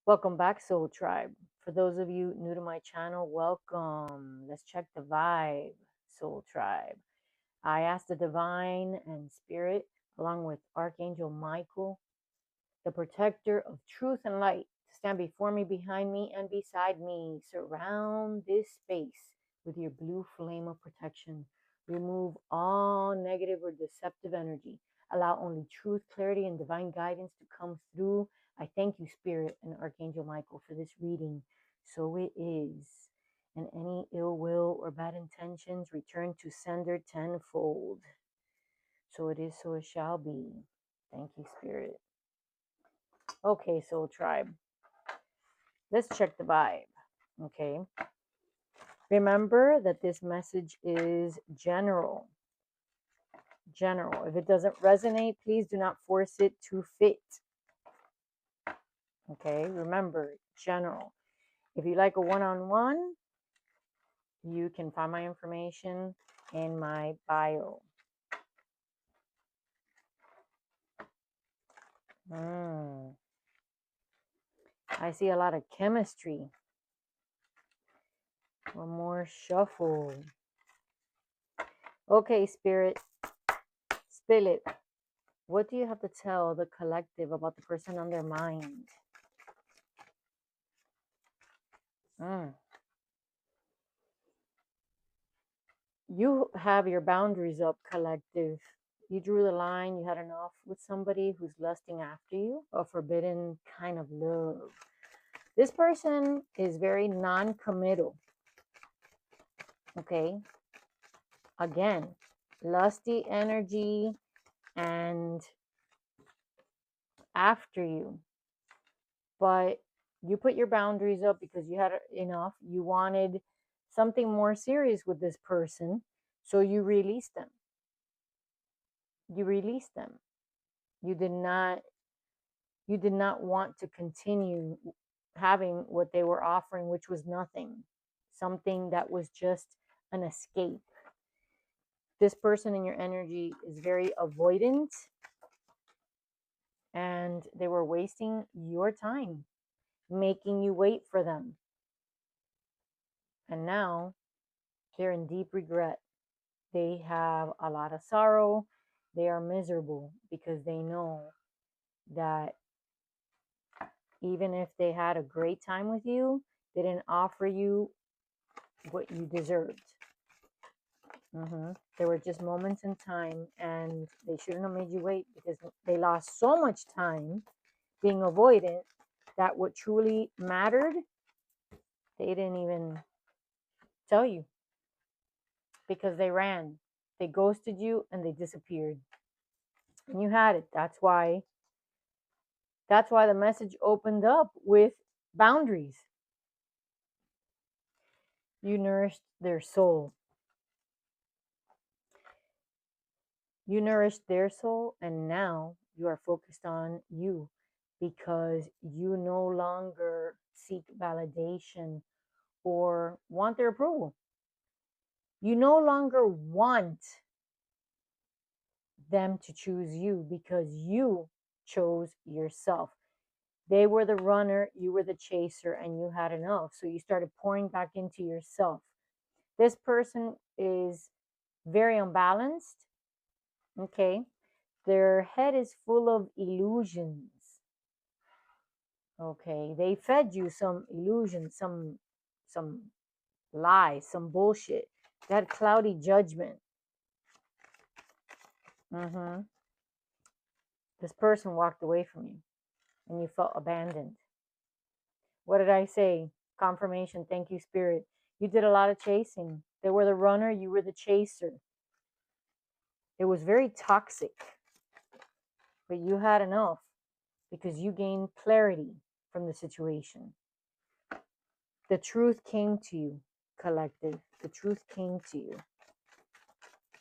Welcome back, Soul Tribe. For those of you new to my channel, welcome. Let's check the vibe, Soul Tribe. I asked the divine and spirit, along with Archangel Michael, the protector of truth and light, to stand before me, behind me, and beside me. Surround this space with your blue flame of protection. Remove all negative or deceptive energy. Allow only truth, clarity, and divine guidance to come through. I thank you, Spirit and Archangel Michael, for this reading. So it is. And any ill will or bad intentions return to sender tenfold. So it is, so it shall be. Thank you, Spirit. Okay, Soul Tribe. Let's check the vibe. Okay. Remember that this message is general. General. If it doesn't resonate, please do not force it to fit. Okay. Remember, general. If you like a one-on-one, you can find my information in my bio. I see a lot of chemistry. One more shuffle. Okay, Spirit. Spill it. What do you have to tell the collective about the person on their mind? You have your boundaries up, collective. You drew the line. You had enough with somebody who's lusting after you, a forbidden kind of love. This person is very non-committal. Okay. Again, lusty energy and after you. But you put your boundaries up because you had enough. You wanted something more serious with this person. So you released them. You released them. You did not want to continue having what they were offering, which was nothing. Something that was just an escape. This person in your energy is very avoidant, and they were wasting your time, making you wait for them. And now they're in deep regret. They have a lot of sorrow. They are miserable because they know that even if they had a great time with you, they didn't offer you what you deserved. There were just moments in time, and they shouldn't have made you wait because they lost so much time being avoidant that what truly mattered, they didn't even tell you because they ran. They ghosted you and they disappeared. And you had it. That's why the message opened up with boundaries. You nourished their soul. You nourished their soul, and now you are focused on you because you no longer seek validation or want their approval. You no longer want them to choose you because you chose yourself. They were the runner, you were the chaser, and you had enough. So you started pouring back into yourself. This person is very unbalanced. Okay. Their head is full of illusions. Okay. They fed you some illusions, some lies, some bullshit. They had cloudy judgment. This person walked away from you and you felt abandoned. What did I say? Confirmation. Thank you, Spirit. You did a lot of chasing. They were the runner, you were the chaser. It was very toxic. But you had enough because you gained clarity from the situation. The truth came to you, collective. The truth came to you.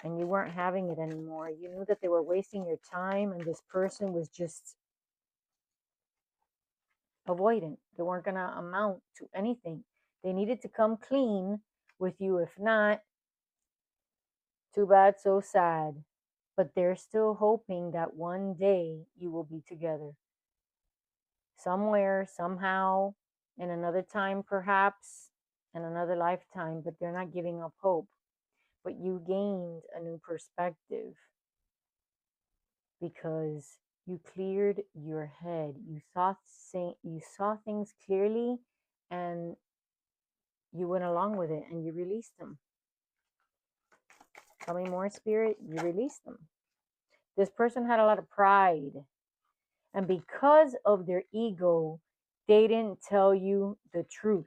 And you weren't having it anymore. You knew that they were wasting your time, and this person was just avoidant. They weren't going to amount to anything. They needed to come clean with you. If not, too bad, so sad. but they're still hoping that one day you will be together. Somewhere, somehow, in another time perhaps, in another lifetime, but they're not giving up hope. But you gained a new perspective because you cleared your head. You saw things clearly, and you went along with it, and you released them. Tell me more, Spirit. You released them. This person had a lot of pride, and because of their ego, they didn't tell you the truth.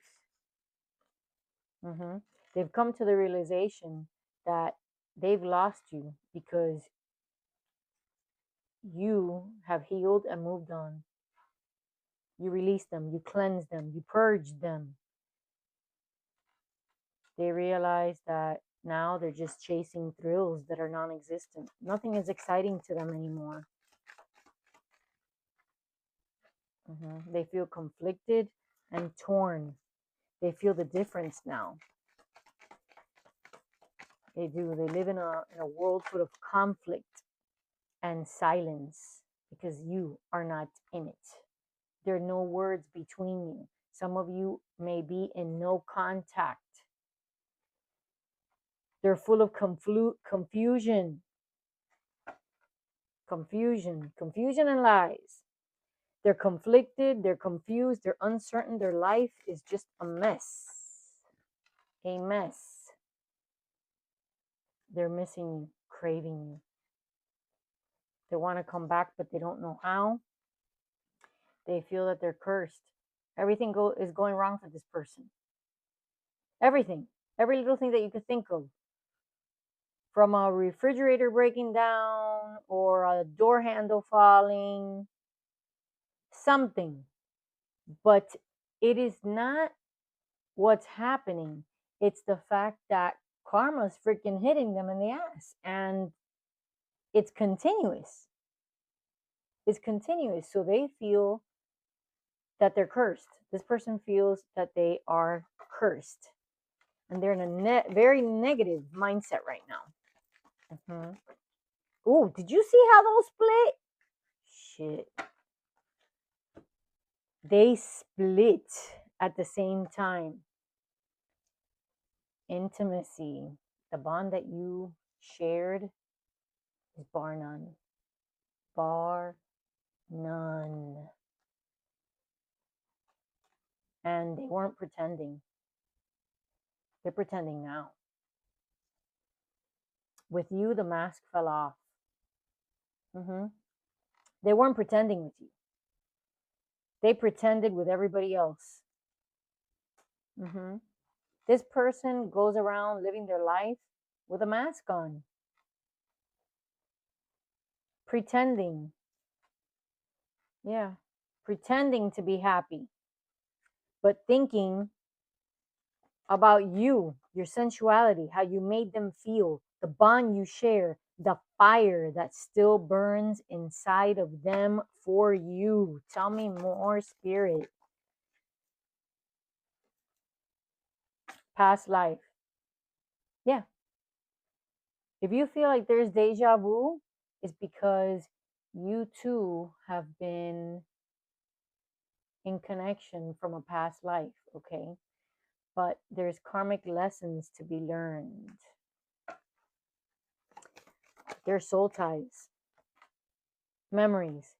They've come to the realization that they've lost you because you have healed and moved on. You released them, you cleansed them, you purged them. They realize that now they're just chasing thrills that are non-existent. Nothing is exciting to them anymore. They feel conflicted and torn. They feel the difference now. They do. They live in a world full of conflict and silence because you are not in it. There are no words between you. Some of you may be in no contact. They're full of confusion and lies. They're conflicted, they're confused, they're uncertain. Their life is just a mess. A mess. They're missing you, craving you. They want to come back, but they don't know how. They feel that they're cursed. Everything is going wrong for this person. Everything. Every little thing that you could think of. From a refrigerator breaking down or a door handle falling. Something. But it is not what's happening. It's the fact that karma's freaking hitting them in the ass. And it's continuous. It's continuous. So they feel that they're cursed. This person feels that they are cursed. And they're in a very negative mindset right now. Oh, did you see how those split? Shit. They split at the same time. Intimacy, the bond that you shared is bar none. Bar none. And they weren't pretending. They're pretending now. With you, the mask fell off. They weren't pretending with you. They pretended with everybody else. This person goes around living their life with a mask on. Pretending. Yeah. Pretending to be happy. But thinking about you, your sensuality, how you made them feel, the bond you share, the fire that still burns inside of them for you. Tell me more, Spirit. Past life. Yeah. If you feel like there's deja vu, it's because you too have been in connection from a past life, okay? But there's karmic lessons to be learned. There's soul ties, memories.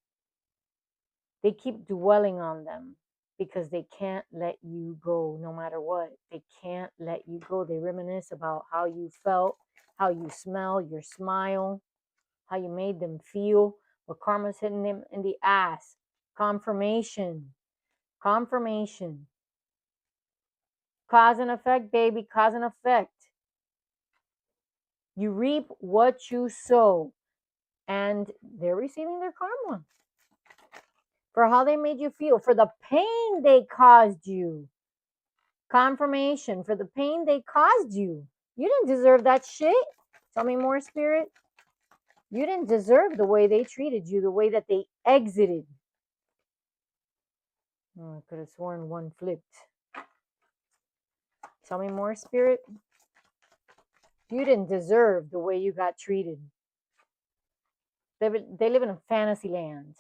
They keep dwelling on them because they can't let you go no matter what. They can't let you go. They reminisce about how you felt, how you smell, your smile, how you made them feel. But karma's hitting them in the ass. Confirmation. Confirmation. Cause and effect, baby. Cause and effect. You reap what you sow. And they're receiving their karma. For how they made you feel. For the pain they caused you. Confirmation. For the pain they caused you. You didn't deserve that shit. Tell me more, Spirit. You didn't deserve the way they treated you. The way that they exited. Oh, I could have sworn one flipped. Tell me more, Spirit. You didn't deserve the way you got treated. They live in a fantasy land.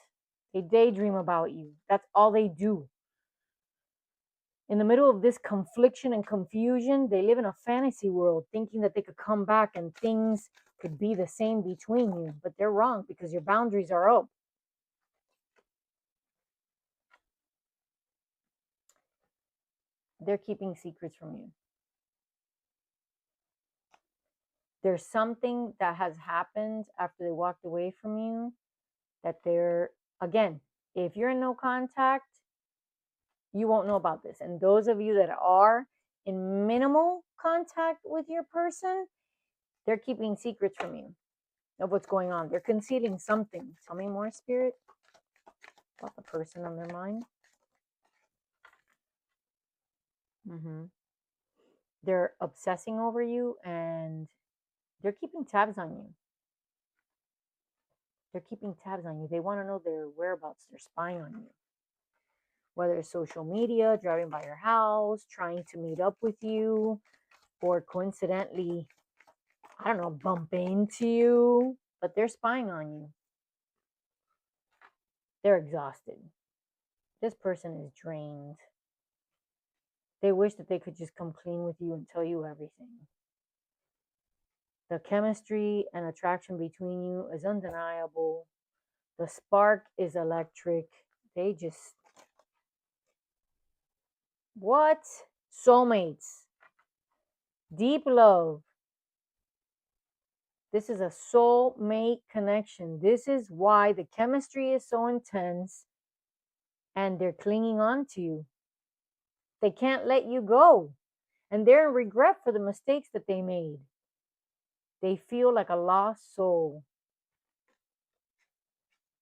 They daydream about you. That's all they do. In the middle of this confliction and confusion, they live in a fantasy world thinking that they could come back and things could be the same between you. But they're wrong because your boundaries are up. They're keeping secrets from you. There's something that has happened after they walked away from you that they're, again, if you're in no contact, you won't know about this. And those of you that are in minimal contact with your person, they're keeping secrets from you of what's going on. They're concealing something. Tell me more, Spirit, about the person on their mind. They're obsessing over you and they're keeping tabs on you. They're keeping tabs on you. They want to know their whereabouts. They're spying on you. Whether it's social media, driving by your house, trying to meet up with you, or coincidentally, I don't know, bump into you, but they're spying on you. They're exhausted. This person is drained. They wish that they could just come clean with you and tell you everything. The chemistry and attraction between you is undeniable. The spark is electric. They just, what? Soulmates. Deep love. This is a soulmate connection. This is why the chemistry is so intense and they're clinging on to you. They can't let you go. And they're in regret for the mistakes that they made. They feel like a lost soul.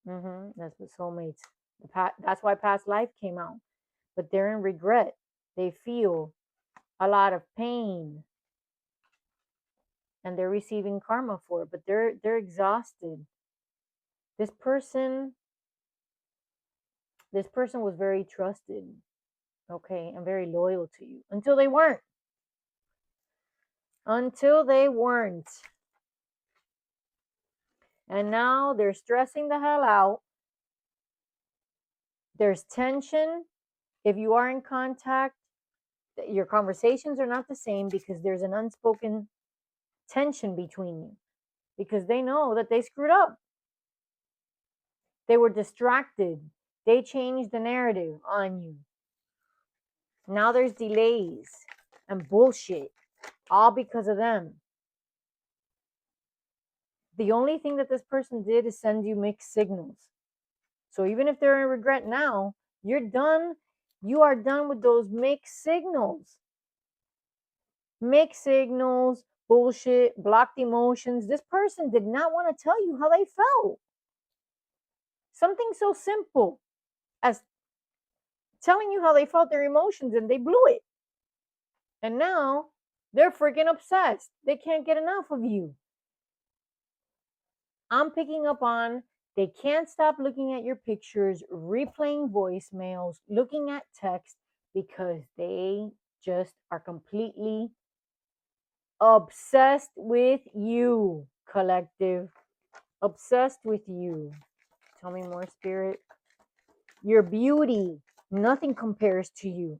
That's what soulmates. That's why past life came out. But they're in regret. They feel a lot of pain. And they're receiving karma for it. But they're exhausted. This person was very trusted, okay, and very loyal to you until they weren't. Until they weren't. And now they're stressing the hell out. There's tension. If you are in contact, your conversations are not the same because there's an unspoken tension between you because they know that they screwed up. They were distracted. They changed the narrative on you. Now there's delays and bullshit, all because of them. The only thing that this person did is send you mixed signals. So even if they're in regret now, you're done. You are done with those mixed signals. Mixed signals, bullshit, blocked emotions. This person did not want to tell you how they felt. Something so simple as telling you how they felt their emotions and they blew it. And now they're freaking obsessed. They can't get enough of you. I'm picking up on they can't stop looking at your pictures, replaying voicemails, looking at text because they just are completely obsessed with you, collective. Obsessed with you. Tell me more, Spirit. Your beauty. Nothing compares to you.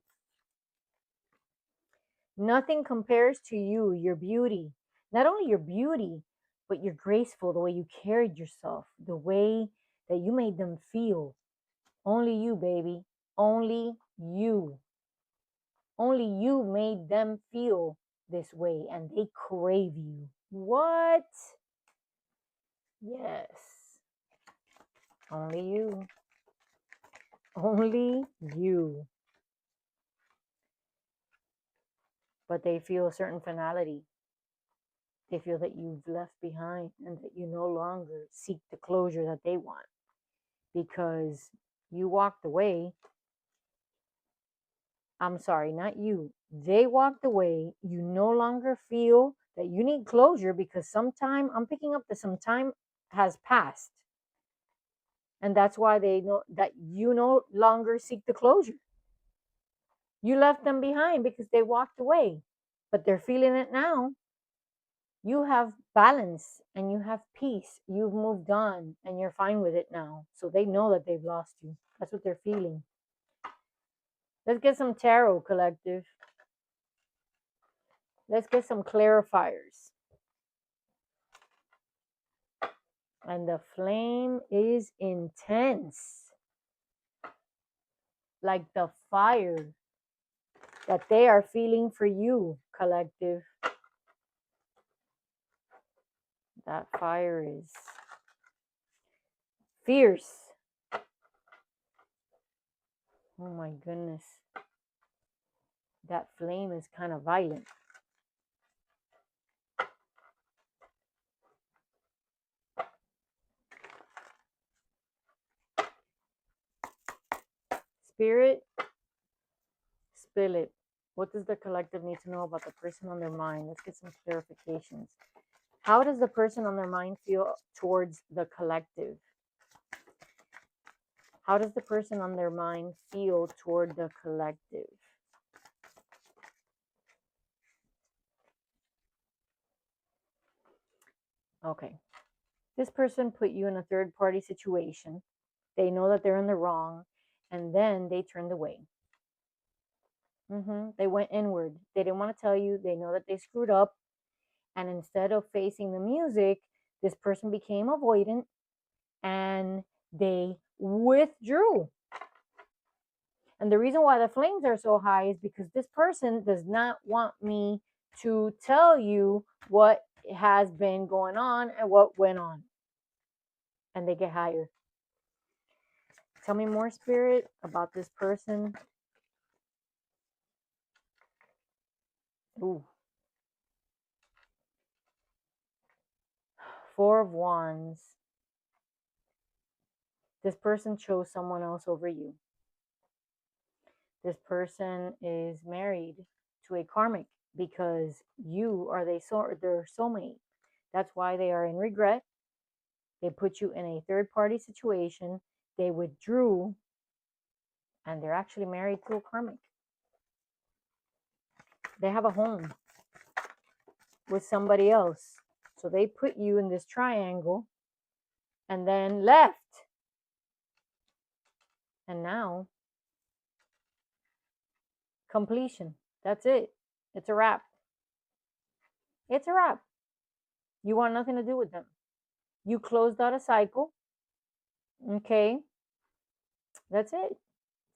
Nothing compares to you, your beauty. Not only your beauty, but you're graceful, the way you carried yourself, the way that you made them feel. Only you, baby. Only you. Only you made them feel this way, and they crave you. What? Yes. Only you. Only you. But they feel a certain finality. They feel that you've left behind and that you no longer seek the closure that they want because you walked away. I'm sorry, not you. They walked away. You no longer feel that you need closure because I'm picking up that some time has passed. And that's why they know that you no longer seek the closure. You left them behind because they walked away, but they're feeling it now. You have balance and you have peace. You've moved on and you're fine with it now. So they know that they've lost you. That's what they're feeling. Let's get some tarot, collective. Let's get some clarifiers. And the flame is intense. Like the fire that they are feeling for you, collective. That fire is fierce. Oh my goodness. That flame is kind of violent. Spirit, spill it. What does the collective need to know about the person on their mind? Let's get some clarifications. How does the person on their mind feel towards the collective? How does the person on their mind feel toward the collective? Okay. This person put you in a third party situation. They know that they're in the wrong, and then they turned away. They went inward. They didn't want to tell you. They know that they screwed up. And instead of facing the music, this person became avoidant and they withdrew. And the reason why the flames are so high is because this person does not want me to tell you what has been going on and what went on. And they get higher. Tell me more, Spirit, about this person. Ooh. Four of Wands. This person chose someone else over you. This person is married to a karmic because you are their soulmate. That's why they are in regret. They put you in a third party situation. They withdrew and they're actually married to a karmic. They have a home with somebody else. So they put you in this triangle and then left. And now, completion. That's it. It's a wrap. It's a wrap. You want nothing to do with them. You closed out a cycle. Okay. That's it.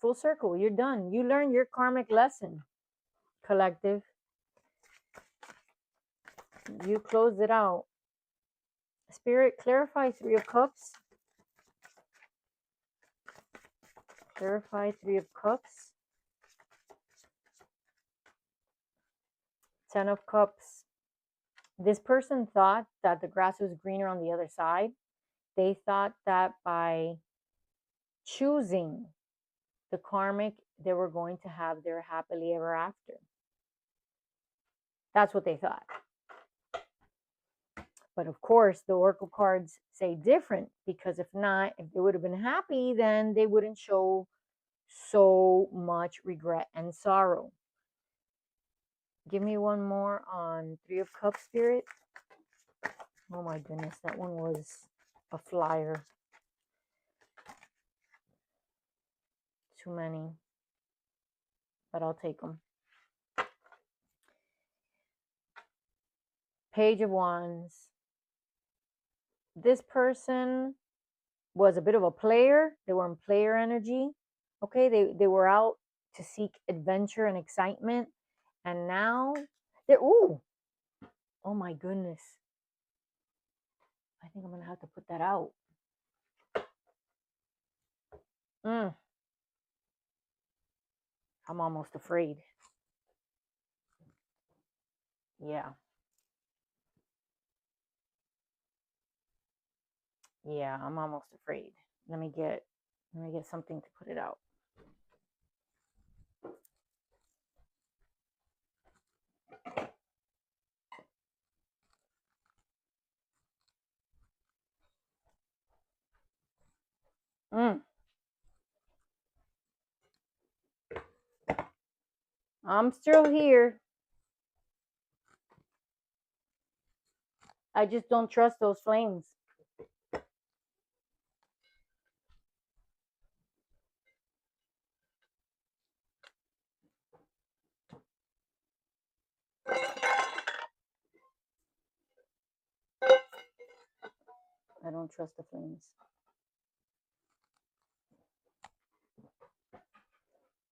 Full circle. You're done. You learned your karmic lesson, collective. You closed it out. Spirit, clarify Three of Cups. Clarify Three of Cups. Ten of Cups. This person thought that the grass was greener on the other side. They thought that by choosing the karmic, they were going to have their happily ever after. That's what they thought. But of course, the Oracle cards say different, because if not, if they would have been happy, then they wouldn't show so much regret and sorrow. Give me one more on Three of Cups, Spirit. Oh my goodness, that one was a flyer. Too many. But I'll take them. Page of Wands. This person was a bit of a player. They were in player energy. Okay, they were out to seek adventure and excitement. And now they're, ooh, oh my goodness. I think I'm going to have to put that out. I'm almost afraid. Yeah. Yeah, I'm almost afraid. Let me get something to put it out. I'm still here. I just don't trust those flames. I don't trust the flames.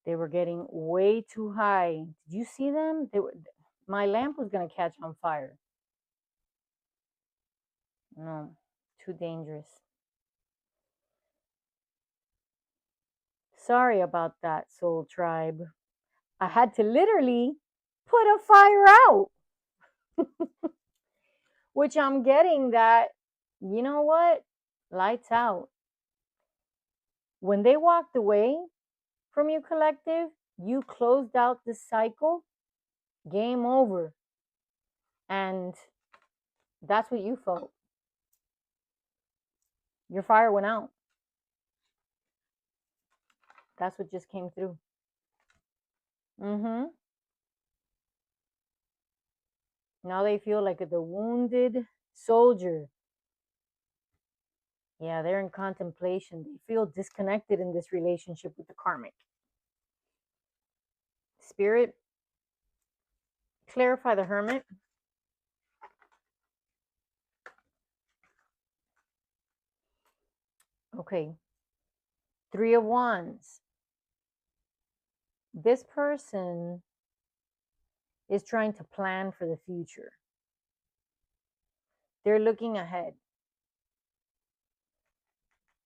They were getting way too high. Did you see them? My lamp was going to catch on fire. No, too dangerous. Sorry about that, Soul Tribe. I had to literally put a fire out, which I'm getting that, you know what? Lights out. When they walked away from you, collective, you closed out the cycle, game over. And that's what you felt. Your fire went out. That's what just came through. Mm-hmm. Now they feel like the wounded soldier. Yeah, they're in contemplation. They feel disconnected in this relationship with the karmic. Spirit, clarify the hermit. Okay. 3 of Wands. This person is trying to plan for the future. They're looking ahead.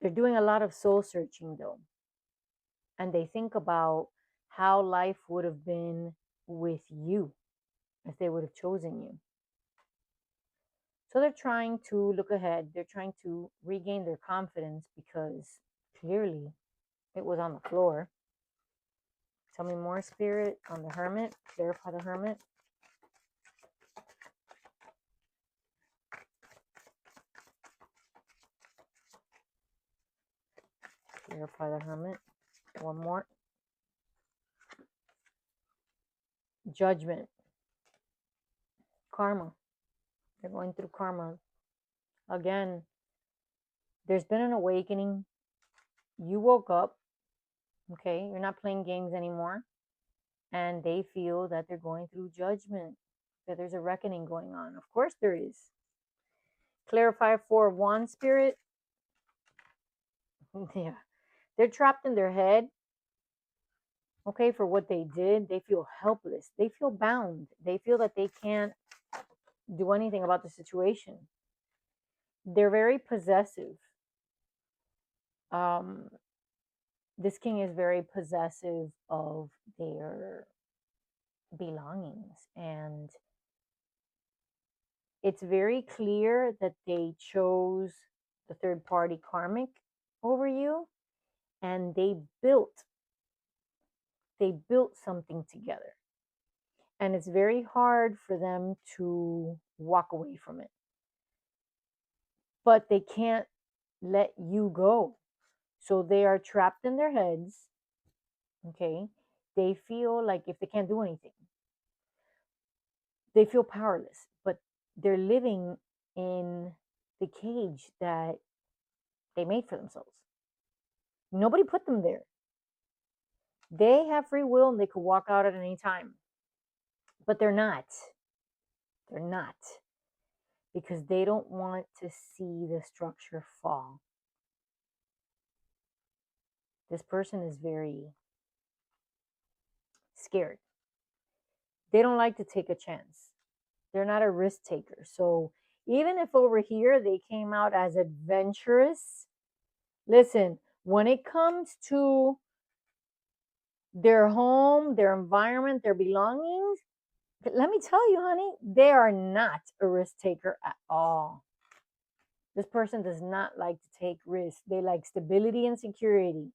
They're doing a lot of soul searching though. And they think about how life would have been with you if they would have chosen you. So they're trying to look ahead. They're trying to regain their confidence because clearly it was on the floor. Tell me more, Spirit, on the hermit. Clarify the hermit. Clarify the hermit. One more. Judgment. Karma. They're going through karma. Again, there's been an awakening. You woke up. Okay, you're not playing games anymore. And they feel that they're going through judgment, that there's a reckoning going on. Of course there is. Clarify 4 of Wands, Spirit. Yeah. They're trapped in their head. Okay, for what they did. They feel helpless. They feel bound. They feel that they can't do anything about the situation. They're very possessive. This king is very possessive of their belongings, and it's very clear that they chose the third party karmic over you, and they built something together, and it's very hard for them to walk away from it, but they can't let you go. So they are trapped in their heads. Okay, they feel like if they can't do anything, they feel powerless, but they're living in the cage that they made for themselves. Nobody put them there. They have free will and they could walk out at any time. But they're not. They're not. Because they don't want to see the structure fall. This person is very scared. They don't like to take a chance. They're not a risk taker. So even if over here they came out as adventurous, listen, when it comes to their home, their environment, their belongings, let me tell you, honey, they are not a risk taker at all. This person does not like to take risks. They like stability and security,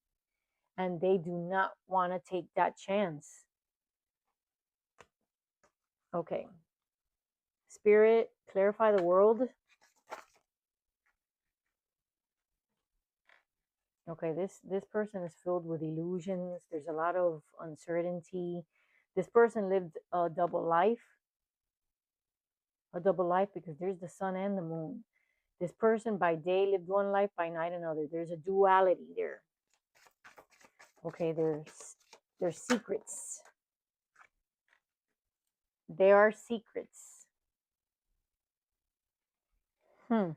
and they do not want to take that chance. Okay. Spirit, clarify the world. Okay, this person is filled with illusions. There's a lot of uncertainty. This person lived a double life. a double life, because there's the sun and the moon. This person by day lived one life, by night another. There's a duality there. Okay, there's secrets. There are secrets. Hmm.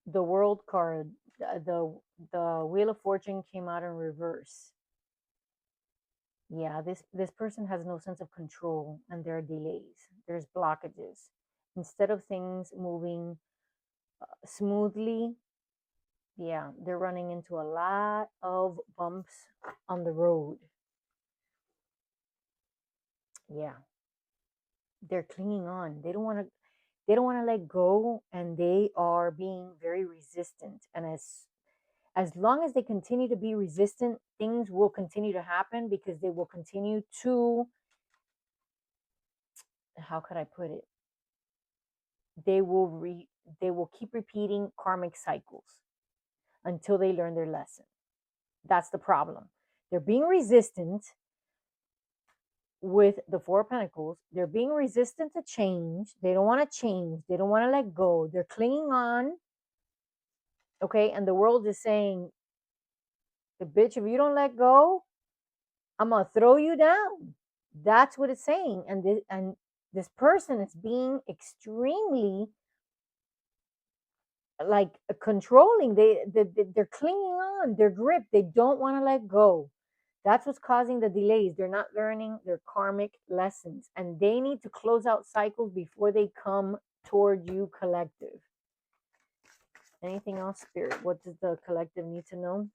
The world card, the Wheel of Fortune came out in reverse. Yeah, this person has no sense of control, and there are delays. There's blockages. Instead of things moving smoothly, yeah, they're running into a lot of bumps on the road. Yeah, they're clinging on. They don't want to let go, and they are being very resistant. And as long as they continue to be resistant, things will continue to happen, because they will continue to, how could I put it? They will they will keep repeating karmic cycles until they learn their lesson. That's the problem. They're being resistant with the Four of Pentacles. They're being resistant to change. They don't want to change. They don't want to let go. They're clinging on. Okay. And the world is saying, the bitch, if you don't let go, I'm going to throw you down. That's what it's saying. And this person is being extremely like controlling. They're clinging on, they're gripped, they don't want to let go. That's what's causing the delays. They're not learning their karmic lessons, and they need to close out cycles before they come toward you, collective. Anything else, Spirit? What does the collective need to know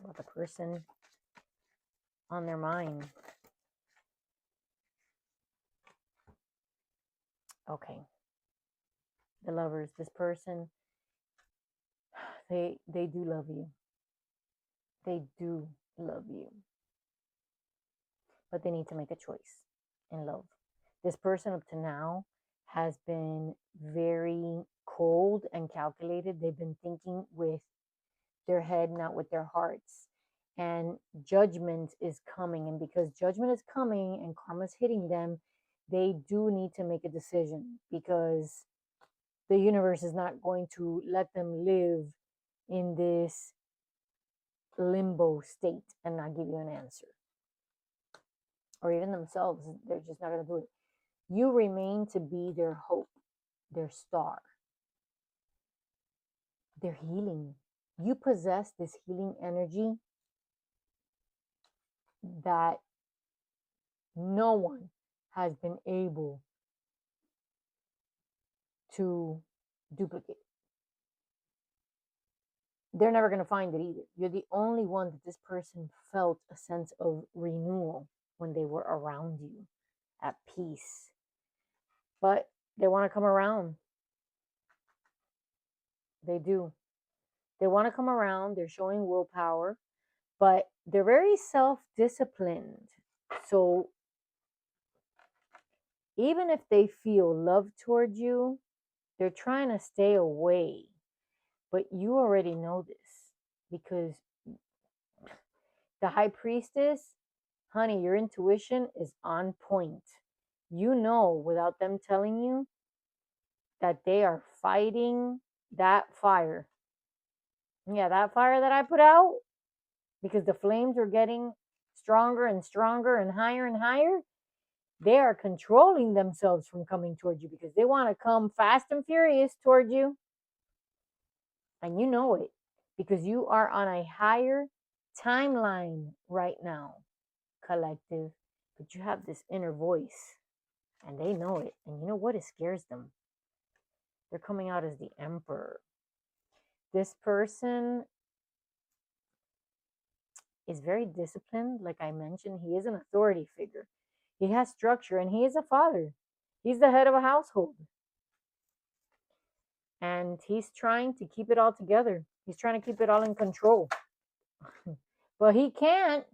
about the person on their mind? Okay, the Lovers, this person, they do love you. They do love you, but they need to make a choice in love. This person up to now has been very cold and calculated. They've been thinking with their head, not with their hearts. And judgment is coming. And because judgment is coming and karma's hitting them, they do need to make a decision, because the universe is not going to let them live in this limbo state and not give you an answer. Or even themselves, they're just not going to do it. You remain to be their hope, their star, their healing. You possess this healing energy that no one has been able to duplicate. They're never going to find it either. You're the only one that this person felt a sense of renewal when they were around you, at peace. But they want to come around. They do. They want to come around. They're showing willpower, but they're very self-disciplined. So even if they feel love toward you, they're trying to stay away. But you already know this, because the High Priestess, honey, your intuition is on point. You know, without them telling you, that they are fighting that fire. Yeah, that fire that I put out, because the flames are getting stronger and stronger and higher. They are controlling themselves from coming toward you, because they want to come fast and furious toward you. And you know it, because you are on a higher timeline right now, collective. But you have this inner voice, and they know it. And you know what? It scares them. They're coming out as the Emperor. This person is very disciplined. Like I mentioned, he is an authority figure. He has structure, and he is a father. He's the head of a household. And he's trying to keep it all together. He's trying to keep it all in control. But he can't,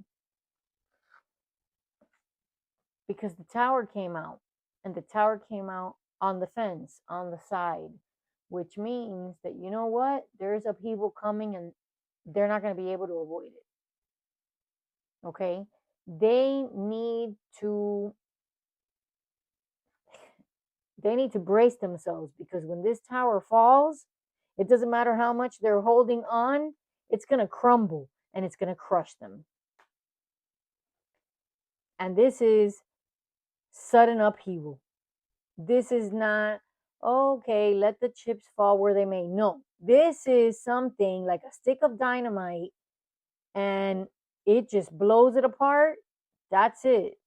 because the Tower came out. And the Tower came out on the fence, on the side. Which means that, you know what? There's upheaval coming, and they're not going to be able to avoid it. Okay? They need to brace themselves, because when this tower falls, it doesn't matter how much they're holding on, it's going to crumble and it's going to crush them. And this is sudden upheaval. This is not, okay, let the chips fall where they may. No, this is something like a stick of dynamite and it just blows it apart. That's it.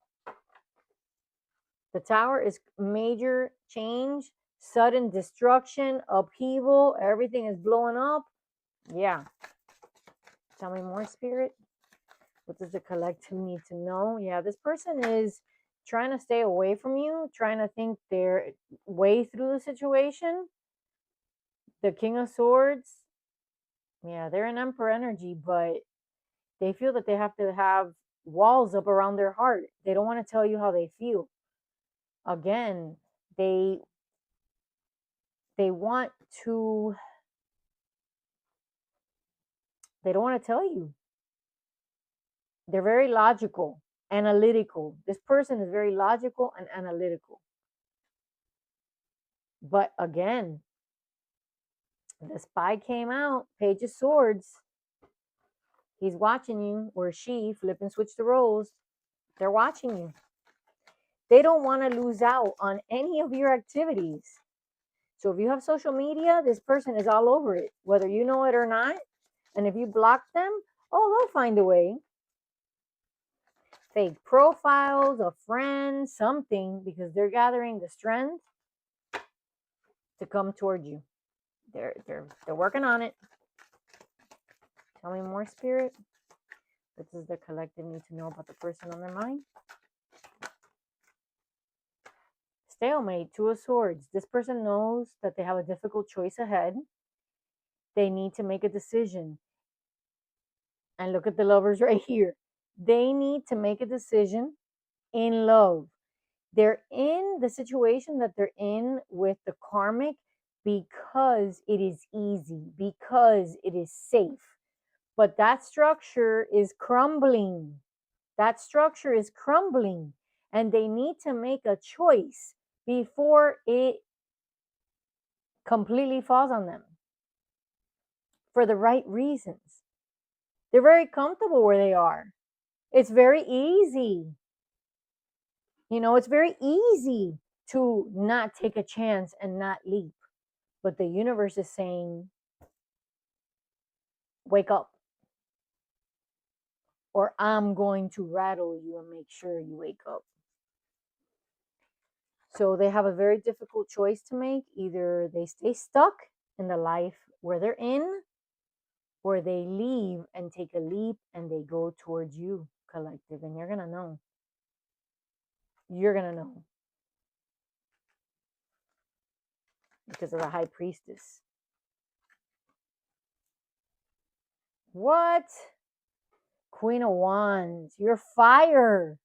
The tower is major change, sudden destruction, upheaval, everything is blowing up. Yeah. Tell me more, Spirit. What does the collective need to know? Yeah, this person is trying to stay away from you, trying to think their way through the situation. The King of Swords, yeah, they're an Emperor energy, but they feel that they have to have walls up around their heart. They don't want to tell you how they feel. Again, they want to, they don't want to tell you. They're very logical, analytical. This person is very logical and analytical. But again, the spy came out, Page of Swords. He's watching you, or she, flip and switch the roles. They're watching you. They don't want to lose out on any of your activities. So if you have social media, this person is all over it, whether you know it or not. And if you block them, oh, they'll find a way. Fake profiles, a friend, something, because they're gathering the strength to come toward you. They're working on it. Tell me more, Spirit. What does the collective need to know about the person on their mind? Stalemate, Two of Swords. This person knows that they have a difficult choice ahead. They need to make a decision. And look at the Lovers right here. They need to make a decision in love. They're in the situation that they're in with the karmic because it is easy, because it is safe. But that structure is crumbling. That structure is crumbling. And they need to make a choice before it completely falls on them for the right reasons. They're very comfortable where they are. It's very easy. You know, it's very easy to not take a chance and not leap. But the universe is saying, wake up. Or I'm going to rattle you and make sure you wake up. So they have a very difficult choice to make. Either they stay stuck in the life where they're in, or they leave and take a leap and they go towards you, collective. And you're going to know. You're going to know. Because of the High Priestess. What? Queen of Wands. You're fire,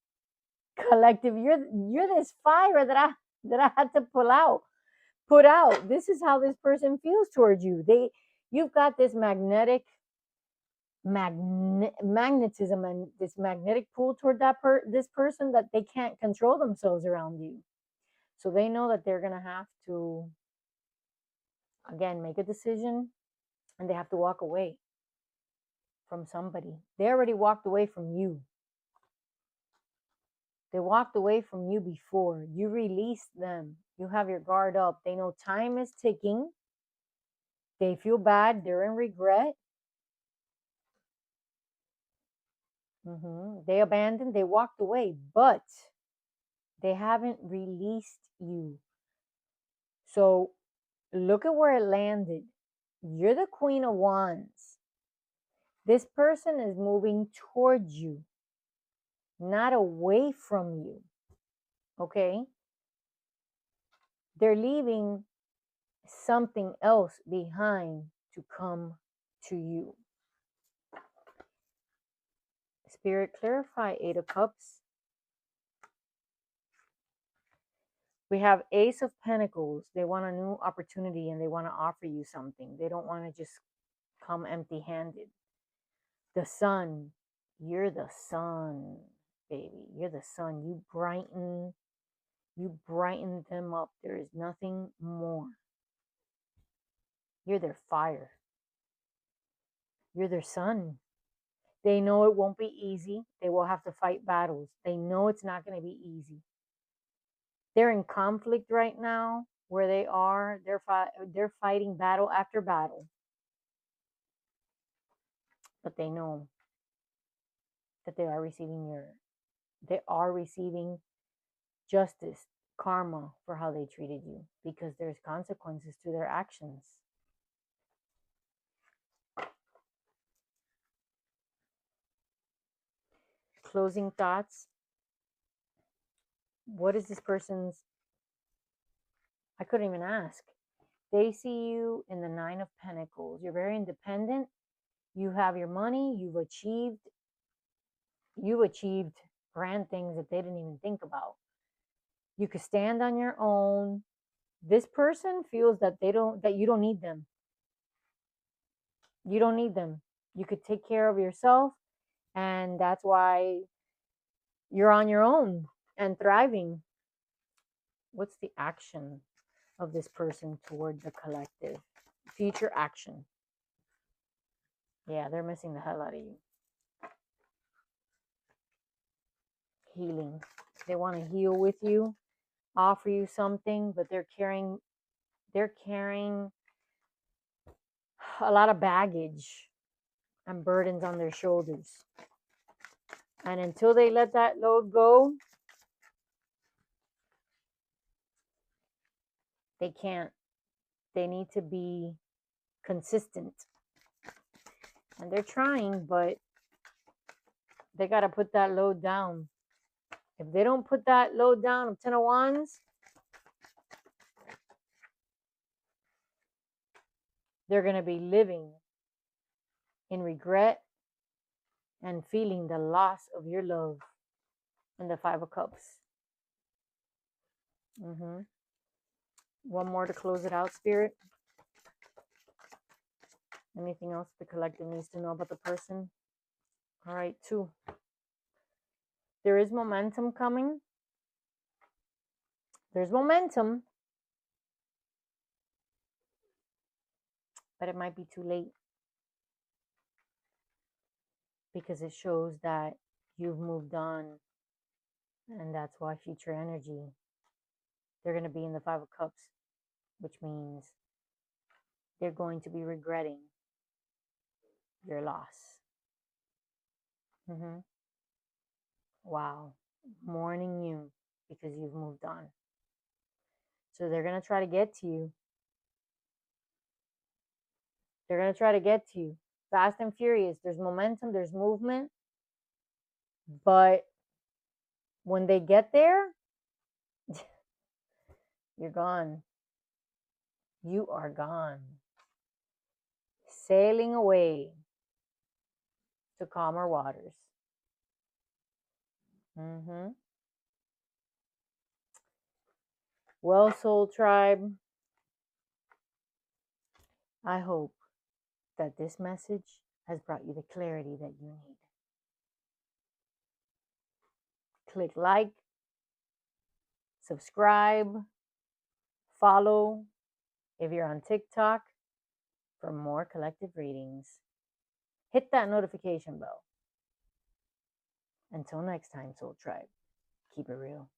collective. You're this fire that I had to put out. This is how this person feels towards you. You've got this magnetism and this magnetic pull toward this person that they can't control themselves around you. So they know that they're gonna have to, again, make a decision, and they have to walk away from somebody. They already walked away from you. They walked away from you before. You released them. You have your guard up. They know time is ticking. They feel bad. They're in regret. They abandoned. They walked away, but they haven't released you. So look at where it landed. You're the Queen of Wands. This person is moving towards you, not away from you. Okay? They're leaving something else behind to come to you. Spirit, clarify Eight of Cups. We have Ace of Pentacles. They want a new opportunity and they want to offer you something. They don't want to just come empty-handed. The Sun. You're the sun. baby. You're the sun. You brighten them up. There is nothing more. You're their fire. You're their sun. They know it won't be easy. They will have to fight battles. They know it's not going to be easy. They're in conflict right now where they are. They're fighting battle after battle. But they know that they are receiving justice, karma for how they treated you, because there's consequences to their actions. Closing thoughts. What is this person's? I couldn't even ask. They see you in the Nine of Pentacles. You're very independent. You have your money. You've achieved grand things that they didn't even think about. You could stand on your own. This person feels that you don't need them. You don't need them. You could take care of yourself, and that's why you're on your own and thriving. What's the action of this person toward the collective? Future action. Yeah, they're missing the hell out of you. Healing. They want to heal with you, offer you something, but they're carrying a lot of baggage and burdens on their shoulders. And until they let that load go, they can't. They need to be consistent. And they're trying, but they got to put that load down. If they don't put that load down of 10 of Wands, they're going to be living in regret and feeling the loss of your love. And the Five of Cups. One more to close it out, Spirit. Anything else the collective needs to know about the person? All right, 2. There is momentum coming. There's momentum. But it might be too late. Because it shows that you've moved on. And that's why future energy, they're going to be in the Five of Cups. Which means they're going to be regretting your loss. Wow. Mourning you because you've moved on. So they're going to try to get to you. They're going to try to get to you. Fast and furious. There's momentum. There's movement. But when they get there, you're gone. You are gone. Sailing away to calmer waters. Well, Soul Tribe, I hope that this message has brought you the clarity that you need. Click like, subscribe, follow if you're on TikTok for more collective readings. Hit that notification bell. Until next time, Soul Tribe, keep it real.